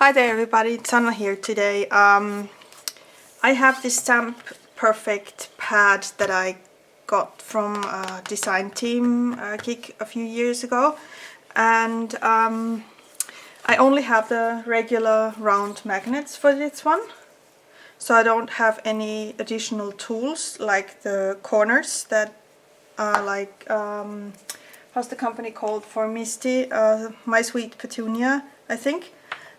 Hi there everybody, it's Anna here today. I have this Stamp Perfect pad that I got from a design team gig a few years ago, and I only have the regular round magnets for this one, so I don't have any additional tools like the corners that are like, how's the company called for Misty? My Sweet Petunia, I think.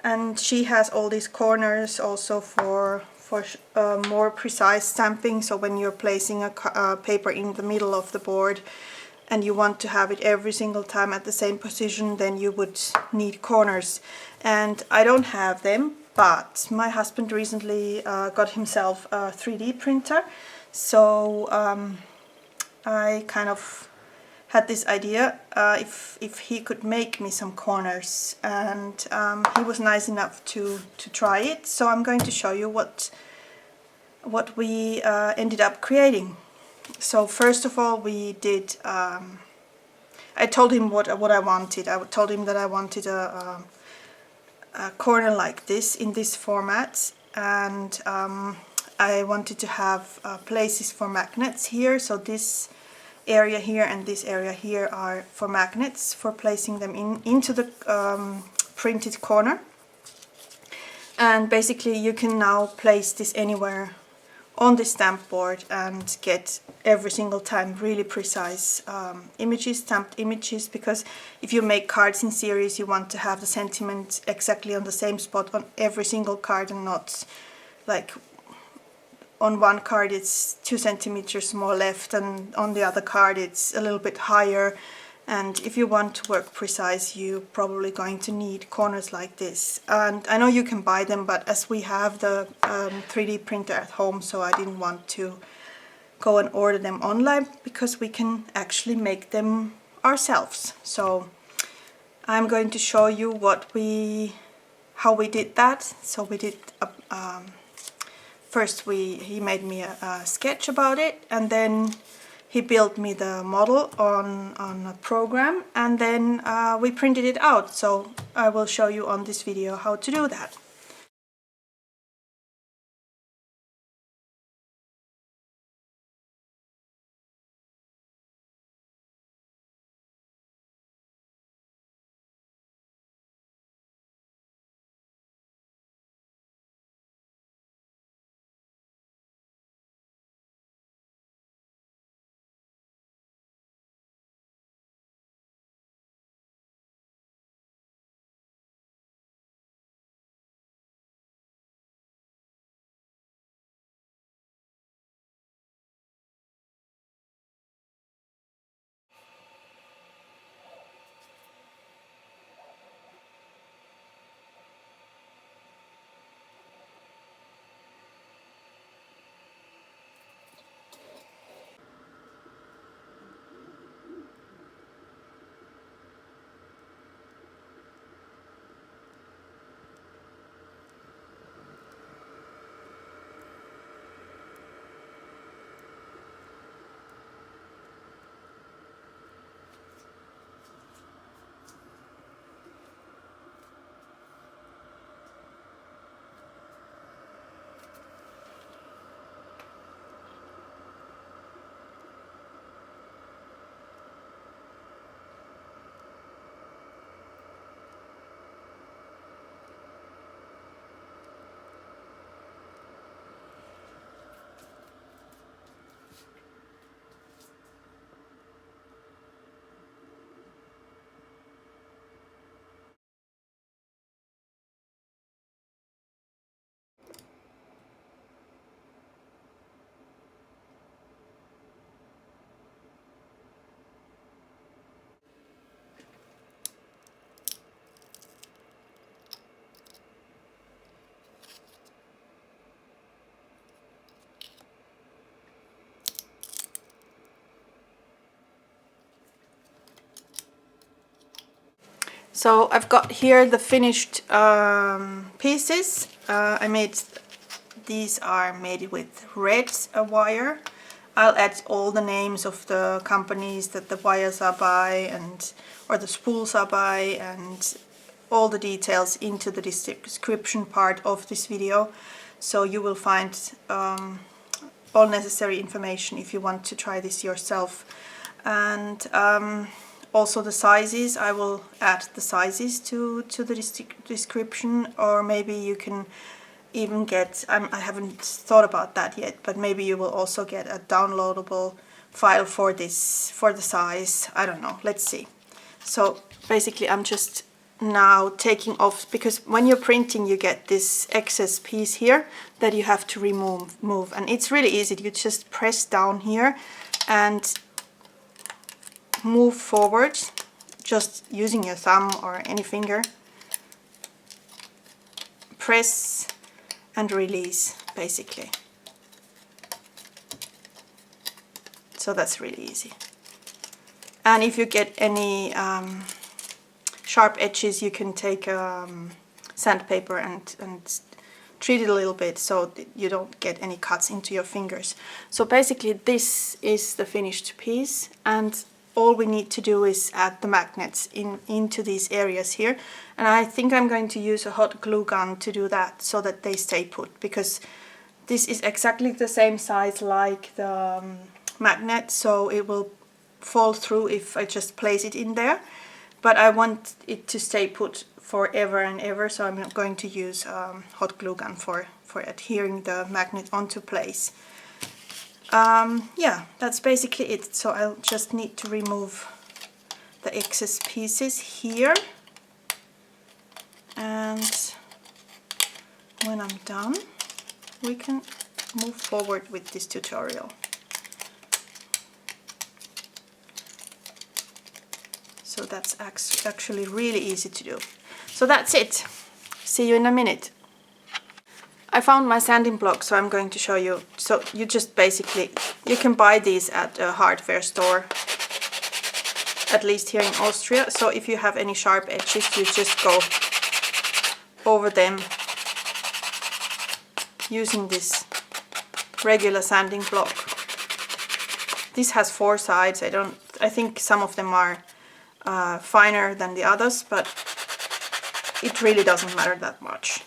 And she has all these corners also for more precise stamping. So when you're placing a paper in the middle of the board and you want to have it every single time at the same position, then you would need corners. And I don't have them, but my husband recently got himself a 3D printer. So I kind of had this idea if he could make me some corners, and he was nice enough to try it. So I'm going to show you what we ended up creating. So first of all, we did. I told him what I wanted. I told him that I wanted a corner like this in this format, and I wanted to have places for magnets here. So this area here and this area here are for magnets, for placing them into the printed corner. And basically you can now place this anywhere on the stamp board and get every single time really precise images, stamped images, because if you make cards in series you want to have the sentiment exactly on the same spot on every single card, and not like on one card it's 2 centimeters more left and on the other card it's a little bit higher. And if you want to work precise, you're probably going to need corners like this. And I know you can buy them, but as we have the 3D printer at home, so I didn't want to go and order them online, because we can actually make them ourselves. So I'm going to show you how we did that. So we did first he made me a sketch about it, and then he built me the model on a program, and then we printed it out. So I will show you on this video how to do that. So I've got here the finished pieces. These are made with red wire. I'll add all the names of the companies that the wires are by, or the spools are by, and all the details into the description part of this video, so you will find all necessary information if you want to try this yourself. And also the sizes, I will add the sizes to the description, or maybe you can even get, I haven't thought about that yet, but maybe you will also get a downloadable file for this, for the size. I don't know, let's see. So basically I'm just now taking off, because when you're printing you get this excess piece here that you have to remove, and it's really easy. You just press down here and move forward, just using your thumb or any finger. Press and release, basically. So that's really easy. And if you get any sharp edges, you can take sandpaper and treat it a little bit so you don't get any cuts into your fingers. So basically this is the finished piece, and all we need to do is add the magnets into these areas here. And I think I'm going to use a hot glue gun to do that, so that they stay put, because this is exactly the same size like the magnet, so it will fall through if I just place it in there. But I want it to stay put forever and ever, so I'm going to use hot glue gun for adhering the magnet onto place. Yeah, that's basically it. So I'll just need to remove the excess pieces here, and when I'm done we can move forward with this tutorial. So that's actually really easy to do. So that's it. See you in a minute. I found my sanding block, so I'm going to show you. So you just basically, you can buy these at a hardware store, at least here in Austria. So if you have any sharp edges, you just go over them using this regular sanding block. This has 4 sides. I think some of them are finer than the others, but it really doesn't matter that much.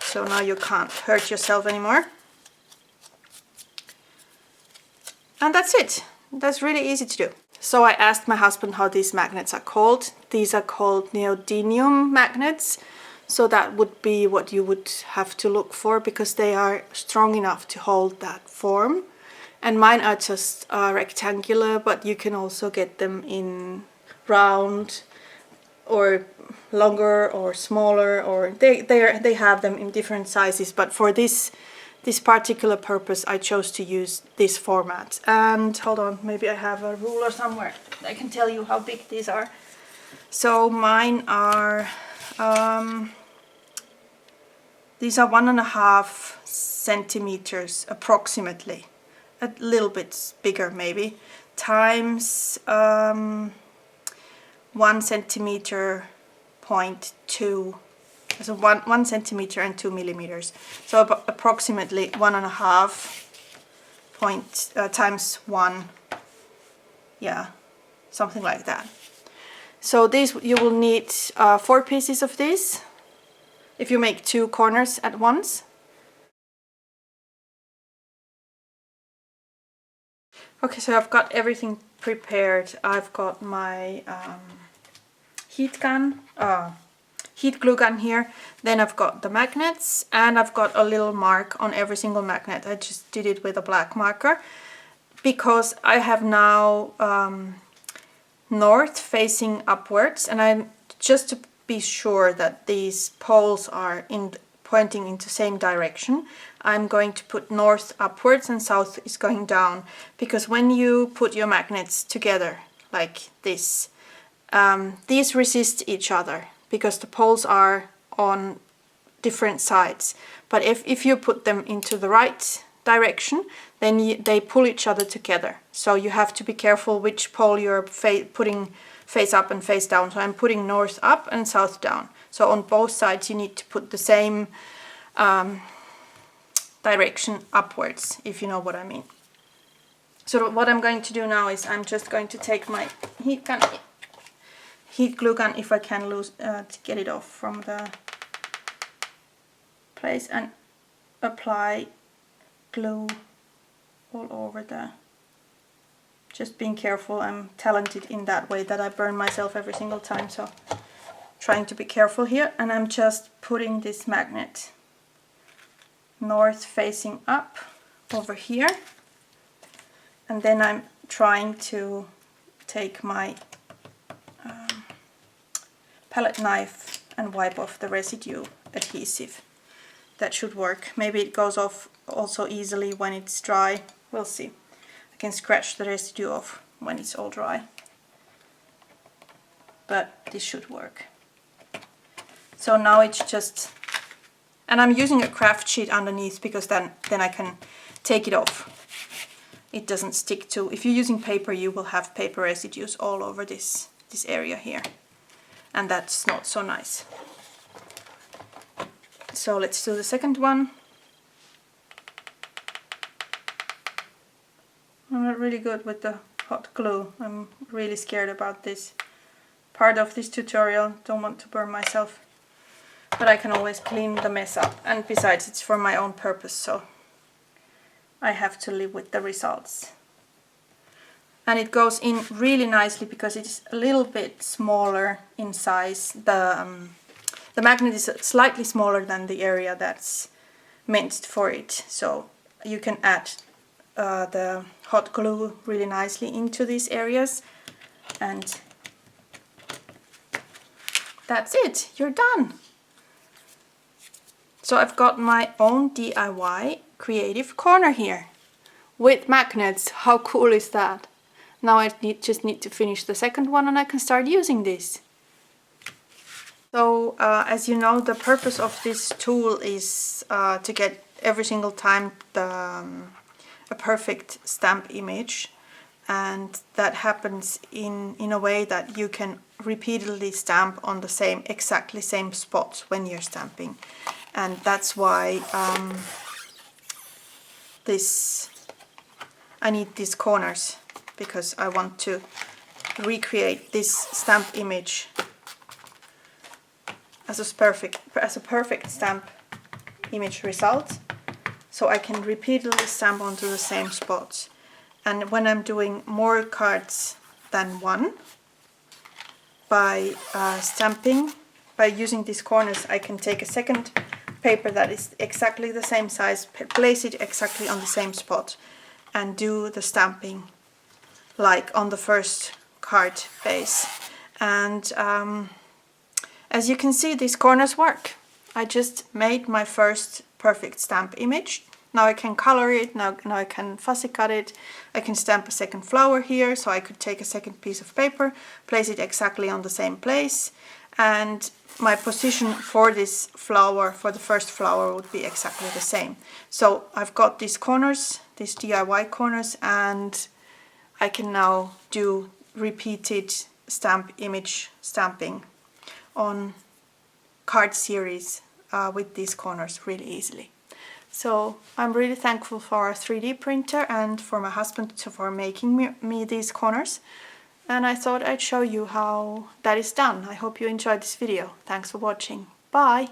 So now you can't hurt yourself anymore. And that's it. That's really easy to do. So I asked my husband how these magnets are called. These are called neodymium magnets. So that would be what you would have to look for, because they are strong enough to hold that form. And mine are just rectangular, but you can also get them in round or longer or smaller, or they have them in different sizes. But for this particular purpose I chose to use this format. And hold on, maybe I have a ruler somewhere. I can tell you how big these are. So mine are these are 1.5 centimeters approximately. A little bit bigger maybe, times 1 centimeter 0.2, so 1 centimeter and 2 millimeters, so approximately 1.5 times 1, yeah, something like that. So these, you will need 4 pieces of this if you make 2 corners at once. Okay, so I've got everything prepared. I've got my heat glue gun here. Then I've got the magnets, and I've got a little mark on every single magnet. I just did it with a black marker because I have now north facing upwards, and I'm just to be sure that these poles are pointing into the same direction, I'm going to put north upwards and south is going down, because when you put your magnets together like this, these resist each other because the poles are on different sides. But if you put them into the right direction, then they pull each other together. So you have to be careful which pole you're putting face up and face down. So I'm putting north up and south down. So on both sides you need to put the same direction upwards, if you know what I mean. So what I'm going to do now is I'm just going to take my heat gun heat glue gun if I can to get it off from the place, and apply glue all over the... Just being careful, I'm talented in that way that I burn myself every single time, so trying to be careful here. And I'm just putting this magnet north facing up over here, and then I'm trying to take my palette knife and wipe off the residue adhesive. That should work. Maybe it goes off also easily when it's dry. We'll see. I can scratch the residue off when it's all dry. But this should work. So now it's just... And I'm using a craft sheet underneath because then I can take it off. It doesn't stick to... If you're using paper, you will have paper residues all over this area here. And that's not so nice. So let's do the second one. I'm not really good with the hot glue. I'm really scared about this part of this tutorial. Don't want to burn myself. But I can always clean the mess up. And besides, it's for my own purpose, so I have to live with the results. And it goes in really nicely because it's a little bit smaller in size. The magnet is slightly smaller than the area that's meant for it. So you can add the hot glue really nicely into these areas, and that's it, you're done. So I've got my own DIY creative corner here with magnets. How cool is that? Now I just need to finish the second one and I can start using this. So as you know, the purpose of this tool is to get every single time a perfect stamp image, and that happens in a way that you can repeatedly stamp on the exactly same spot when you're stamping. And that's why I need these corners, because I want to recreate this stamp image as a perfect stamp image result, so I can repeatedly stamp onto the same spots. And when I'm doing more cards than one, by using these corners, I can take a second paper that is exactly the same size, place it exactly on the same spot, and do the stamping like on the first card base. And as you can see, these corners work. I just made my first perfect stamp image. Now I can color it, now I can fussy cut it. I can stamp a second flower here, so I could take a second piece of paper, place it exactly on the same place, and my position for this flower, for the first flower, would be exactly the same. So I've got these corners, these DIY corners, and I can now do repeated image stamping on card series with these corners really easily. So I'm really thankful for a 3D printer and for my husband for making me these corners. And I thought I'd show you how that is done. I hope you enjoyed this video. Thanks for watching. Bye!